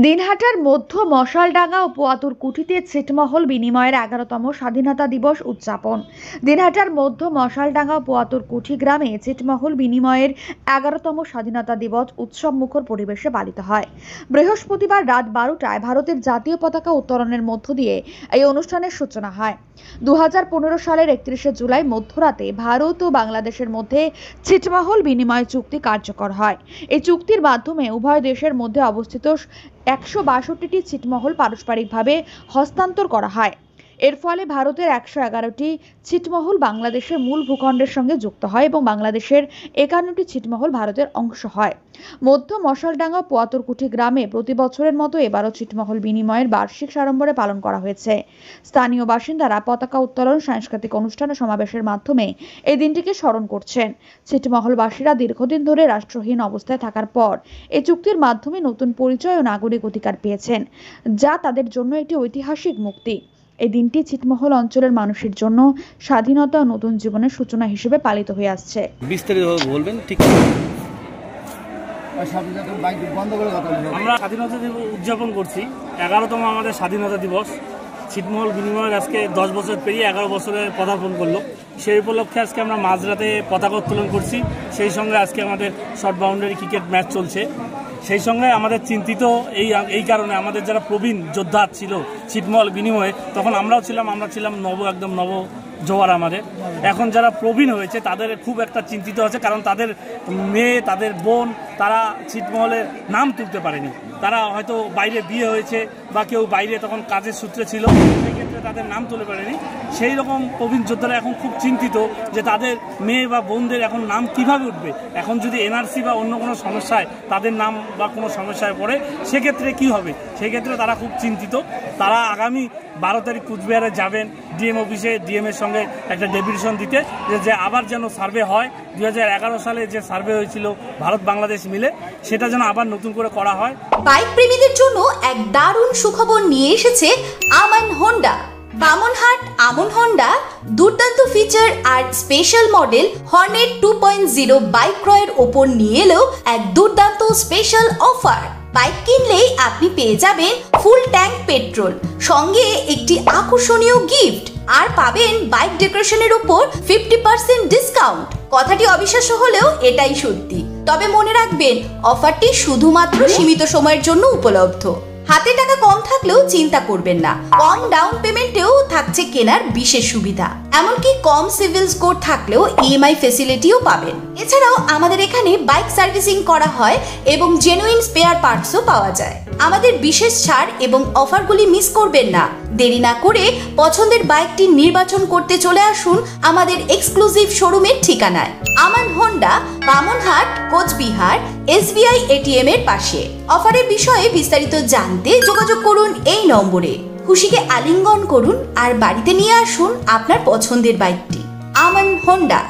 দিনহাটার মধ্য মশালডাঙ্গা ও পোয়াতুরকুঠিতে ছিটমহল বিনিময়ের 11তম স্বাধীনতা দিবস উদযাপন। দিনহাটার মধ্য মশালডাঙ্গা ও পোয়াতুরকুঠি গ্রামে ছিটমহল বিনিময়ের 11তম স্বাধীনতা দিবস উৎসবমুখর পরিবেশে পালিত হয়। বৃহস্পতিবার রাত 12টায় ভারতের জাতীয় পতাকা উত্তোলনের মধ্য দিয়ে এই অনুষ্ঠানের সূচনা হয়। 2015 সালের 31শে জুলাই মধ্যরাতে ভারত ও বাংলাদেশের মধ্যে ছিটমহল বিনিময় চুক্তি কার্যকর হয়। এই চুক্তির মাধ্যমে উভয় দেশের মধ্যে অবস্থিত 162টি ছিটমহল পারস্পরিকভাবে হস্তান্তর করা হয়। এর ফলে ভারতের 111টি ছিটমহল বাংলাদেশের মূল ভূখণ্ডের সঙ্গে যুক্ত হয় এবং বাংলাদেশের 51টি ছিটমহল ভারতের অংশ হয়। মধ্য মশালডাঙ্গা পোয়াতুরকুঠি গ্রামে প্রতি বছরের মতো এবারও ছিটমহল বিনিময়ের বার্ষিক সাড়ম্বরে পালন করা হয়েছে। স্থানীয় বাসিন্দারা পতাকা উত্তোলন, সাংস্কৃতিক অনুষ্ঠান ও সমাবেশের মাধ্যমে এই দিনটিকে স্মরণ করছেন। ছিটমহলবাসীরা দীর্ঘদিন ধরে রাষ্ট্রহীন অবস্থায় থাকার পর এই চুক্তির মাধ্যমে নতুন পরিচয় ও নাগরিক অধিকার পেয়েছেন, যা তাদের জন্য একটি ঐতিহাসিক মুক্তি। এই দিনটি ছিটমহল অঞ্চলের মানুষের জন্য স্বাধীনতা ও নতুন জীবনের সূচনা হিসেবে পালিত হয়ে আসছে। বিস্তারিতভাবে বলবেন। ঠিক, আমরা স্বাধীনতা দিবস উদযাপন করছি, 11তম আমাদের স্বাধীনতা দিবস। ছিটমহল বিনিময়ের আজকে 10 বছর পেরিয়ে 11 বছরের পদার্পণ করলো। সেই উপলক্ষে আজকে আমরা মাঝরাতে পতাকা উত্তোলন করছি। সেই সঙ্গে আজকে আমাদের শর্ট বাউন্ডারি ক্রিকেট ম্যাচ চলছে। সেই সঙ্গে আমাদের চিন্তিত এই কারণে আমাদের যারা প্রবীণ যোদ্ধা ছিল ছিটমহল বিনিময়ে, তখন আমরা ছিলাম একদম নব জোয়ার আমাদের। এখন যারা প্রবীণ হয়েছে তাদের খুব একটা চিন্তিত আছে, কারণ তাদের মেয়ে, তাদের বোন, তারা ছিটমহলের নাম তুলতে পারেনি। তারা হয়তো বাইরে বিয়ে হয়েছে বা কেউ বাইরে তখন কাজের সূত্রে ছিল, সেক্ষেত্রে তাদের নাম তুলে পারেনি। সেই রকম প্রবীণ যোদ্ধারা এখন খুব চিন্তিত যে তাদের মেয়ে বা বোনদের এখন নাম কিভাবে উঠবে। এখন যদি এনআরসি বা অন্য কোনো সমস্যায় তাদের নাম বা কোনো সমস্যায় পড়ে, সেক্ষেত্রে কি হবে, সেক্ষেত্রে তারা খুব চিন্তিত। তারা আগামী 12 তারিখ কুচবিহারে যাবেন ডিএম অফিসে, ডিএমের সঙ্গে একটা ডেপুটেশন দিতে, যে আবার যেন সার্ভে হয়। 2011 সালে যে সার্ভে হয়েছিল ভারত বাংলাদেশ মিলে, সেটা যেন আবার নতুন করে করা হয়। বাইক প্রেমীদের জন্য এক দারুণ সুখবর নিয়ে এসেছে আমান হোন্ডা। বামনহাট আমন হোন্ডা দুর্দান্ত ফিচার আর স্পেশাল মডেল হর্নেট 2.0 বাইক ক্রয়ের ওপর নিয়ে এলো এক দুর্দান্ত স্পেশাল অফার। বাইক কিনলেই আপনি পেয়ে যাবেন ফুল ট্যাঙ্ক পেট্রোল, সঙ্গে একটি আকর্ষণীয় গিফট, আর পাবেন বাইক ডেকোরেশনের উপর 50% ডিসকাউন্ট। কথাটি অবিশ্বাস্য হলেও এটাই সত্যি। তবে মনে রাখবেন, অফারটি শুধুমাত্র সীমিত সময়ের জন্য উপলব্ধ। হাতে টাকা কম থাকলেও চিন্তা করবেন না, কম ডাউন পেমেন্টেও থাকছে কেনার বিশেষ সুবিধা। এমনকি কম সিভিল স্কোর থাকলেও ইএমআই ফেসিলিটিও পাবেন। এছাড়াও আমাদের এখানে বাইক সার্ভিসিং করা হয় এবং জেনুইন স্পেয়ার পার্টসও পাওয়া যায়। আমাদের বিশেষ ছাড় এবং অফারগুলি মিস করবেন না। দেরি না করে পছন্দের বাইকটি নির্বাচন করতে চলে আসুন আমাদের এক্সক্লুসিভ শোরুমের ঠিকানায়, Aman Honda, Bamanhat, Coochbehar, SBI ATM এর পাশে। অফারের বিষয়ে বিস্তারিত জানতে যোগাযোগ করুন এই নম্বরে। খুশিকে আলিঙ্গন করুন আর বাড়িতে নিয়ে আসুন আপনার পছন্দের বাইকটি। আমান হোন্ডা।